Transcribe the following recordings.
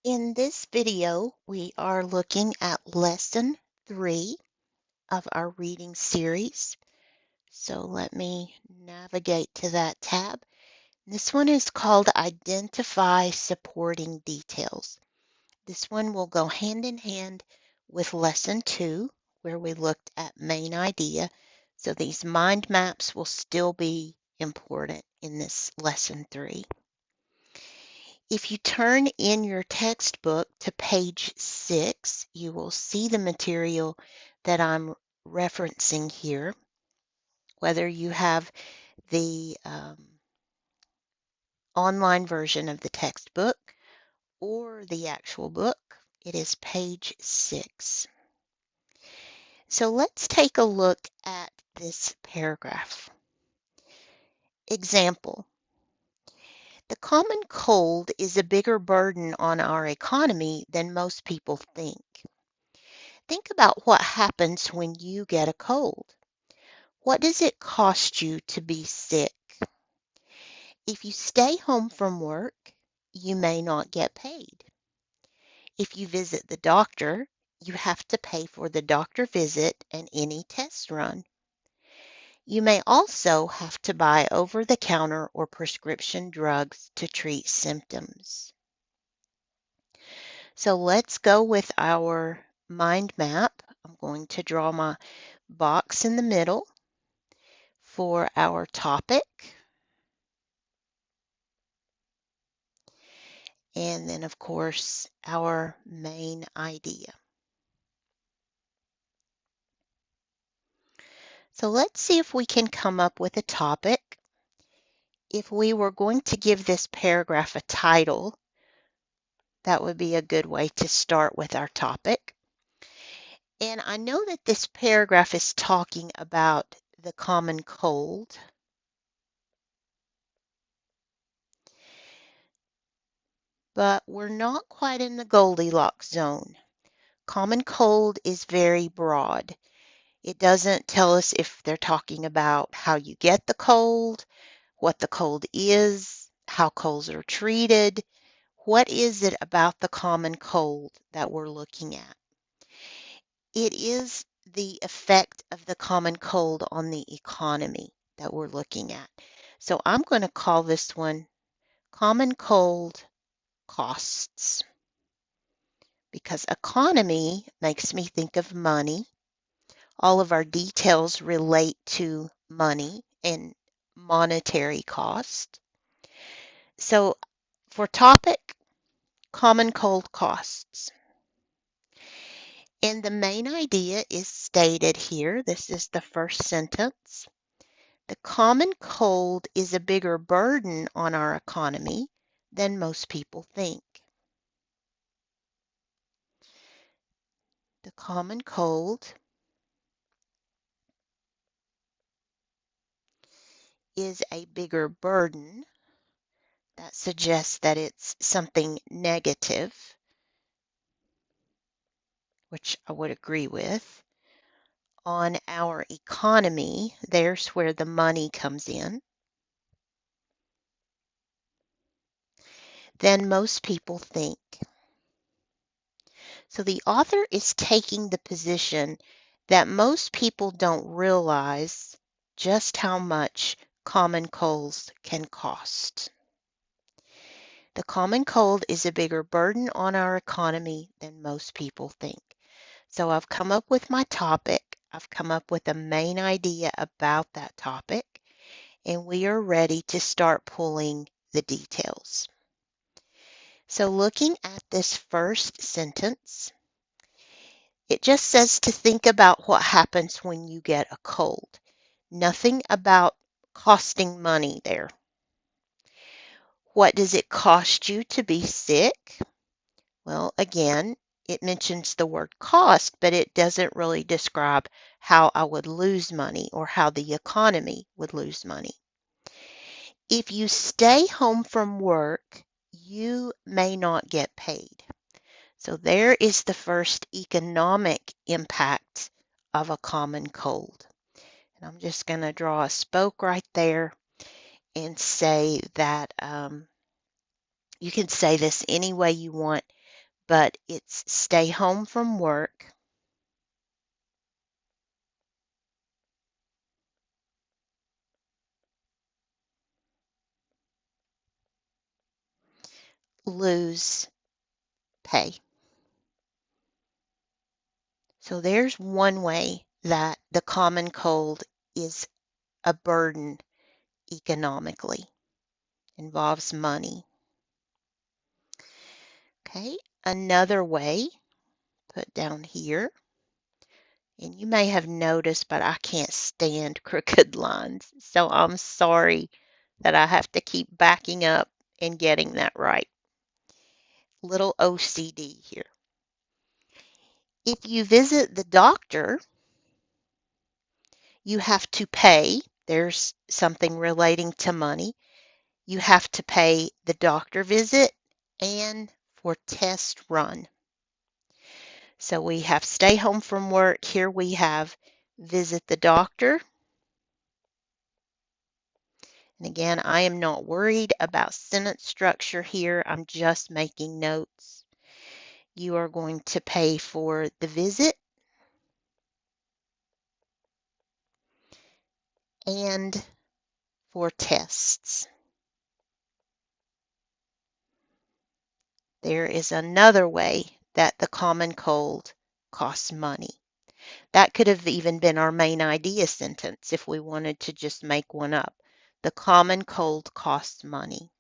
In this video, we are looking at Lesson 3 of our reading series. So let me navigate to that tab. This one is called Identify Supporting Details. This one will go hand in hand with Lesson 2, where we looked at main idea. So these mind maps will still be important in this Lesson 3. If you turn in your textbook to page 6, you will see the material that I'm referencing here. Whether you have the online version of the textbook or the actual book, it is page 6. So let's take a look at this paragraph. Example. The common cold is a bigger burden on our economy than most people think. Think about what happens when you get a cold. What does it cost you to be sick? If you stay home from work, you may not get paid. If you visit the doctor, you have to pay for the doctor visit and any test run. You may also have to buy over-the-counter or prescription drugs to treat symptoms. So let's go with our mind map. I'm going to draw my box in the middle for our topic. And then, of course, our main idea. So let's see if we can come up with a topic. If we were going to give this paragraph a title, that would be a good way to start with our topic. And I know that this paragraph is talking about the common cold. But we're not quite in the Goldilocks zone. Common cold is very broad. It doesn't tell us if they're talking about how you get the cold, what the cold is, how colds are treated. What is it about the common cold that we're looking at? It is the effect of the common cold on the economy that we're looking at. So I'm going to call this one Common Cold Costs, because economy makes me think of money. All of our details relate to money and monetary cost. So for topic, common cold costs. And the main idea is stated here. This is the first sentence. The common cold is a bigger burden on our economy than most people think. The common cold is a bigger burden. That suggests that it's something negative, which I would agree with. On our economy, there's where the money comes in, than most people think. So the author is taking the position that most people don't realize just how much common colds can cost. The common cold is a bigger burden on our economy than most people think. So I've come up with my topic. I've come up with a main idea about that topic, and we are ready to start pulling the details. So looking at this first sentence, it just says to think about what happens when you get a cold. Nothing about costing money there. What does it cost you to be sick? Well, again, it mentions the word cost, but it doesn't really describe how I would lose money or how the economy would lose money. If you stay home from work, you may not get paid. So there is the first economic impact of a common cold. And I'm just going to draw a spoke right there and say that you can say this any way you want, but it's stay home from work, lose pay. So there's one way that the common cold is a burden economically, involves money. Okay, another way, put down here, and you may have noticed, but I can't stand crooked lines. So I'm sorry that I have to keep backing up and getting that right. Little OCD here. If you visit the doctor, you have to pay. There's something relating to money. You have to pay the doctor visit and for test run. So we have stay home from work. Here we have visit the doctor. And again, I am not worried about sentence structure here. I'm just making notes. You are going to pay for the visit and for tests. There is another way that the common cold costs money. That could have even been our main idea sentence if we wanted to just make one up. The common cold costs money.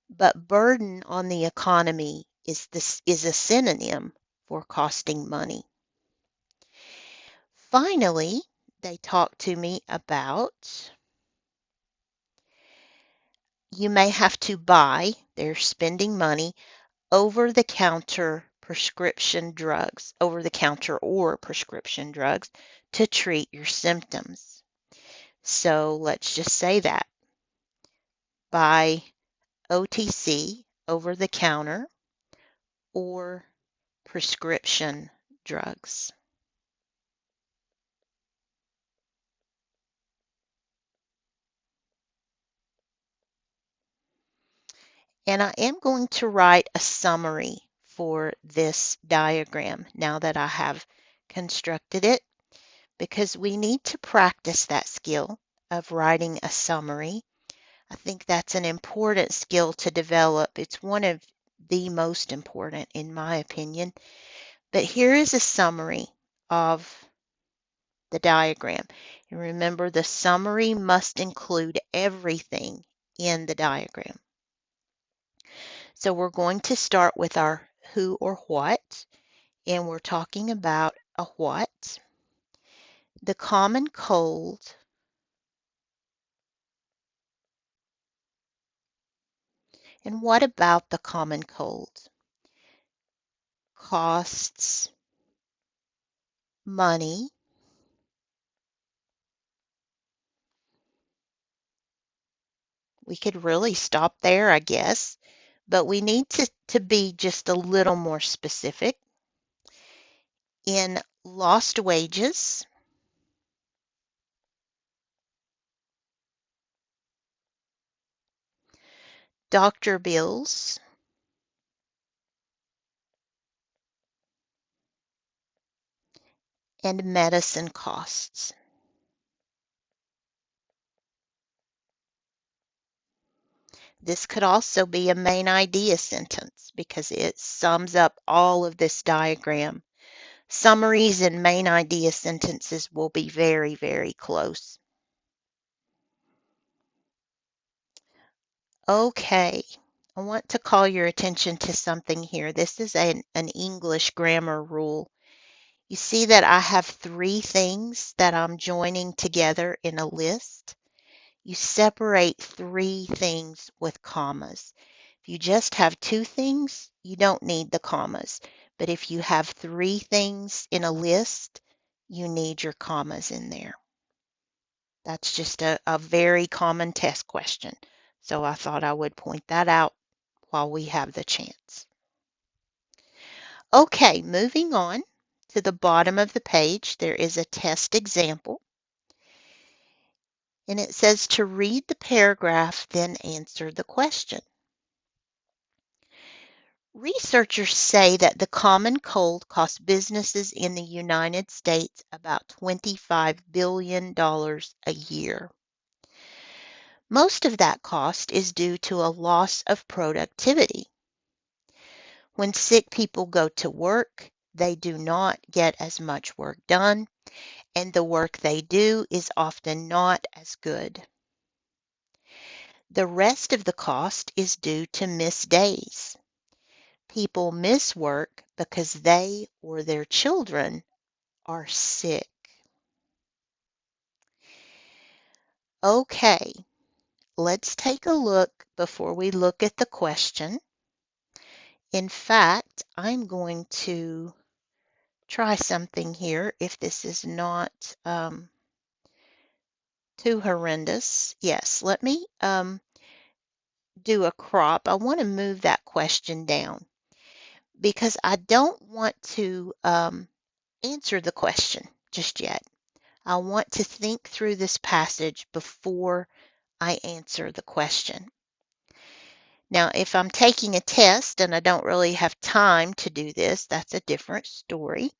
But burden on the economy is a synonym for costing money. Finally, they talk to me about you may have to buy, they're spending money, over-the-counter prescription drugs, over-the-counter or prescription drugs to treat your symptoms. So let's just say that. Buy OTC, over-the-counter, or prescription drugs. And I am going to write a summary for this diagram now that I have constructed it, because we need to practice that skill of writing a summary. I think that's an important skill to develop. It's one of the most important, in my opinion. But here is a summary of the diagram. And remember, the summary must include everything in the diagram. So we're going to start with our who or what, and we're talking about a what. The common cold and what about the common cold? Costs money. We could really stop there, I guess, but we need to be just a little more specific. In lost wages, doctor bills, and medicine costs. This could also be a main idea sentence because it sums up all of this diagram. Summaries and main idea sentences will be very, very close. Okay, I want to call your attention to something here. This is an English grammar rule. You see that I have three things that I'm joining together in a list. You separate three things with commas. If you just have two things, you don't need the commas. But if you have three things in a list, you need your commas in there. That's just a very common test question. So I thought I would point that out while we have the chance. Okay, moving on to the bottom of the page, there is a test example. And it says to read the paragraph, then answer the question. Researchers say that the common cold costs businesses in the United States about $25 billion a year. Most of that cost is due to a loss of productivity. When sick people go to work, they do not get as much work done, and the work they do is often not as good. The rest of the cost is due to missed days. People miss work because they or their children are sick. Okay, let's take a look before we look at the question. In fact, I'm going to try something here if this is not too horrendous. Yes, let me do a crop. I want to move that question down because I don't want to answer the question just yet. I want to think through this passage before I answer the question. Now, if I'm taking a test and I don't really have time to do this, that's a different story.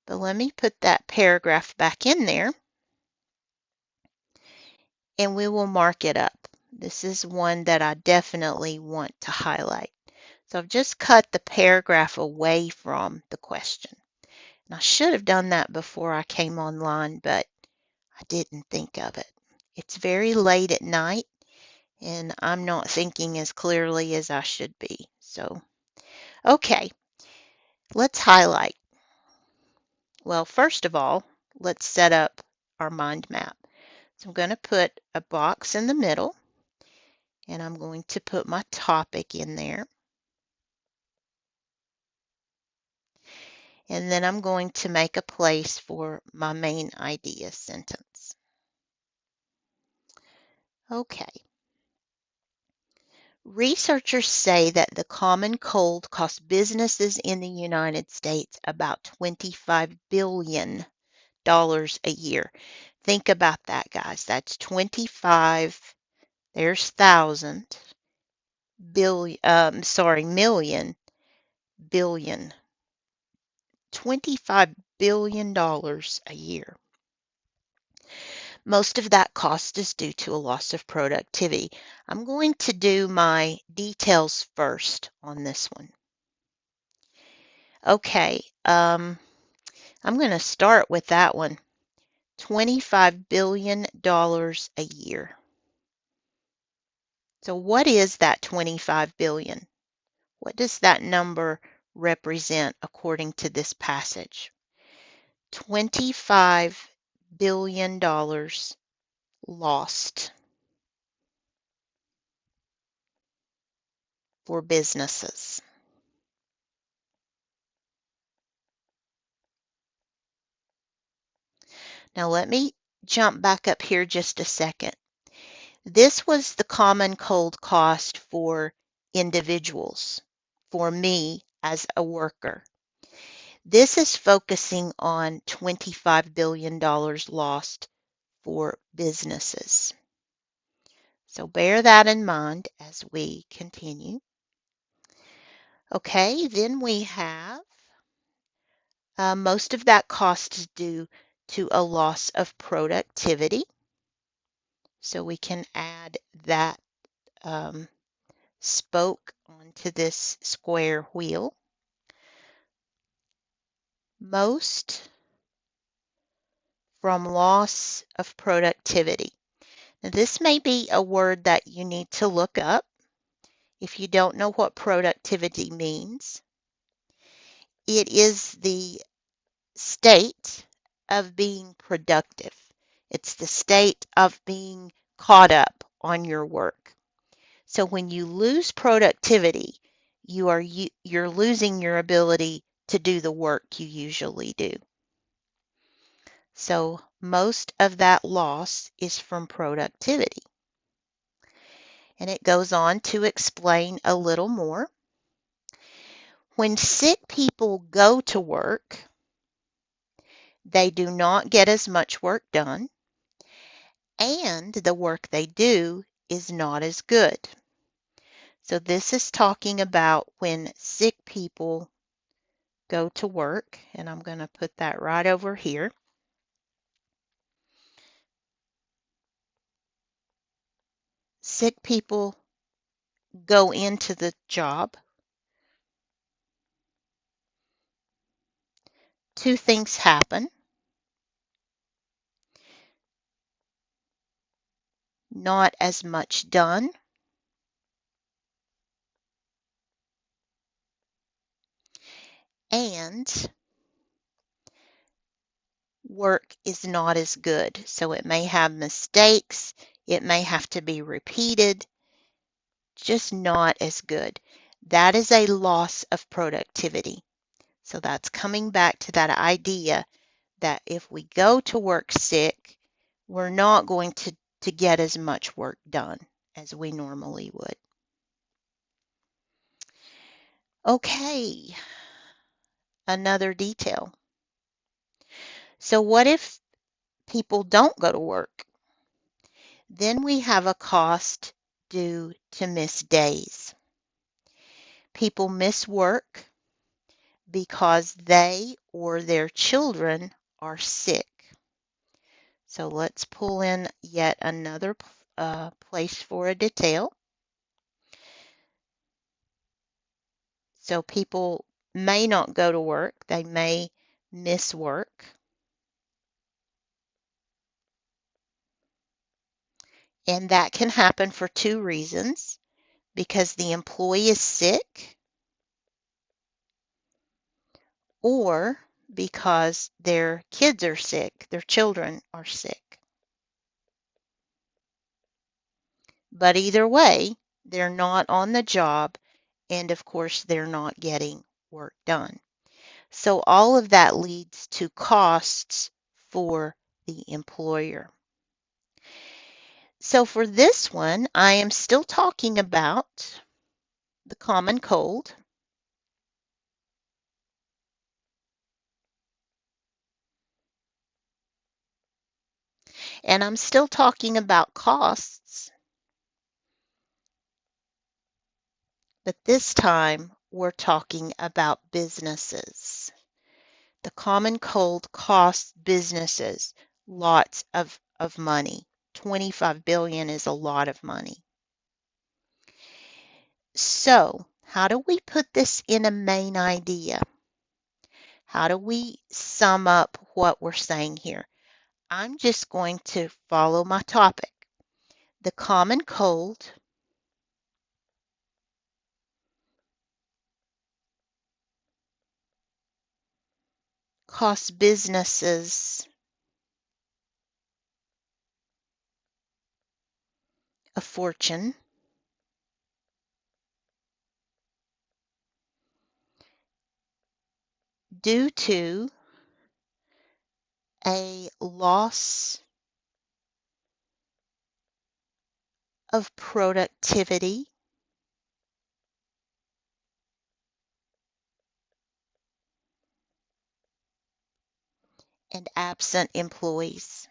But let me put that paragraph back in there and we will mark it up. This is one that I definitely want to highlight. So I've just cut the paragraph away from the question. And I should have done that before I came online, but I didn't think of it. It's very late at night and I'm not thinking as clearly as I should be. So, okay, let's highlight. Well, first of all, let's set up our mind map. So I'm going to put a box in the middle and I'm going to put my topic in there. And then I'm going to make a place for my main idea sentence. Okay. Researchers say that the common cold costs businesses in the United States about $25 billion a year. Think about that, guys. That's 25, there's thousand, million, billion. $25 billion a year. Most of that cost is due to a loss of productivity. I'm going to do my details first on this one. Okay, I'm going to start with that one. $25 billion a year. So what is that 25 billion? What does that number represent according to this passage? $25 billion lost for businesses. Now let me jump back up here just a second. This was the common cold cost for individuals, for me as a worker. This is focusing on $25 billion lost for businesses. So bear that in mind as we continue. Okay, then we have most of that cost is due to a loss of productivity. So we can add that spoke onto this square wheel. Most from loss of productivity. Now, this may be a word that you need to look up if you don't know what productivity means. It is the state of being productive. It's the state of being caught up on your work. So when you lose productivity, you're losing your ability to do the work you usually do. So most of that loss is from productivity. And it goes on to explain a little more. When sick people go to work, they do not get as much work done, and the work they do is not as good. So this is talking about when sick people go to work, and I'm going to put that right over here. Sick people go into the job. Two things happen. Not as much done, and work is not as good. So it may have mistakes, it may have to be repeated, just not as good. That is a loss of productivity. So that's coming back to that idea that if we go to work sick, we're not going to get as much work done as we normally would. Okay, another detail. So what if people don't go to work? Then we have a cost due to missed days. People miss work because they or their children are sick. So let's pull in yet another place for a detail. So people may not go to work, they may miss work. And that can happen for two reasons: because the employee is sick, or because their kids are sick, their children are sick. But either way, they're not on the job, and of course, they're not getting work done. So all of that leads to costs for the employer. So for this one, I am still talking about the common cold. And I'm still talking about costs, but this time we're talking about businesses. The common cold costs businesses lots of money. 25 billion is a lot of money. So, how do we put this in a main idea? How do we sum up what we're saying here? I'm just going to follow my topic. The common cold costs businesses a fortune due to a loss of productivity and absent employees.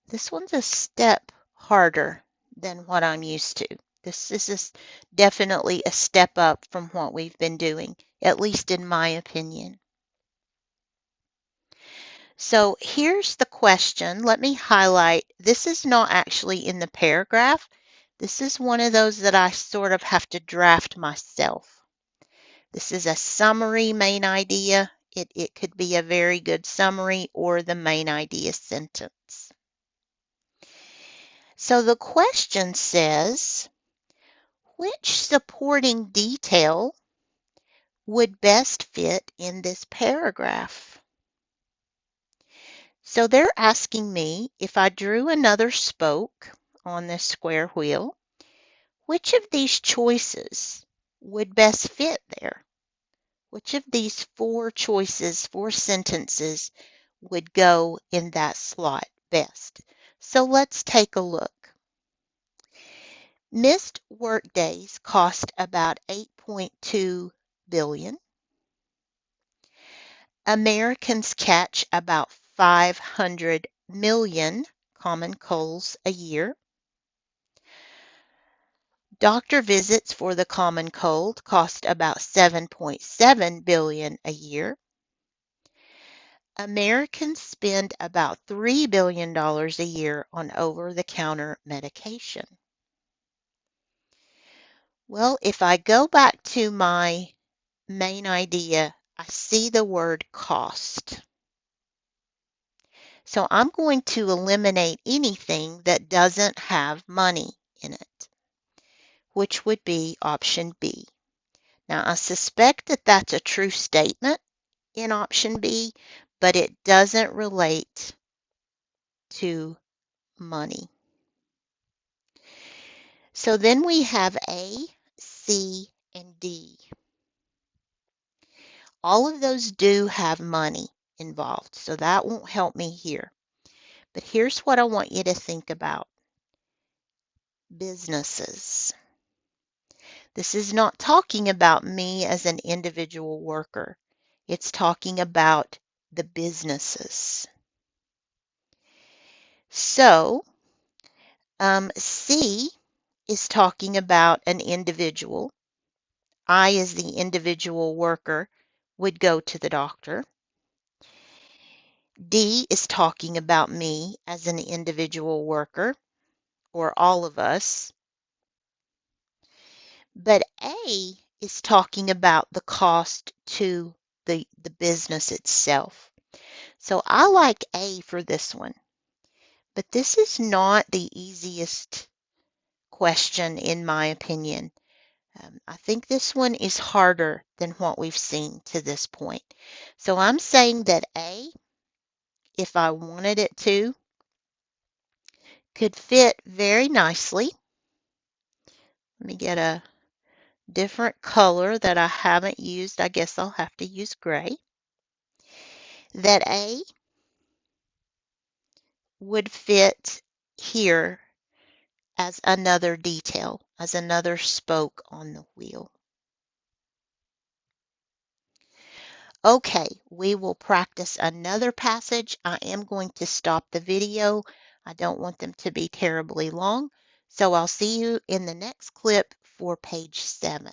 This one's a step harder than what I'm used to. This is definitely a step up from what we've been doing, at least in my opinion. So here's the question. Let me highlight. This is not actually in the paragraph. This is one of those that I sort of have to draft myself. This is a summary main idea. It could be a very good summary or the main idea sentence. So the question says, which supporting detail would best fit in this paragraph? So they're asking me, if I drew another spoke on this square wheel, which of these choices would best fit there? Which of these four choices, four sentences, would go in that slot best? So let's take a look. Missed workdays cost about 8.2 billion. Americans catch about 500 million common colds a year. Doctor visits for the common cold cost about 7.7 billion a year. Americans spend about $3 billion a year on over-the-counter medication. Well, if I go back to my main idea, I see the word cost. So I'm going to eliminate anything that doesn't have money in it, which would be option B. Now, I suspect that that's a true statement in option B, but it doesn't relate to money. So then we have A, C, and D. All of those do have money involved, so that won't help me here. But here's what I want you to think about. Businesses. This is not talking about me as an individual worker. It's talking about the businesses. So, C is talking about an individual. I, as the individual worker, would go to the doctor. D is talking about me as an individual worker, or all of us. But A is talking about the cost to the business itself. So I like A for this one. But this is not the easiest question, in my opinion. I think this one is harder than what we've seen to this point. So I'm saying that A, if I wanted it to, could fit very nicely. Let me get a different color that I haven't used. I guess I'll have to use gray. That A would fit here as another detail, as another spoke on the wheel. Okay, we will practice another passage. I am going to stop the video. I don't want them to be terribly long. So I'll see you in the next clip for page 7.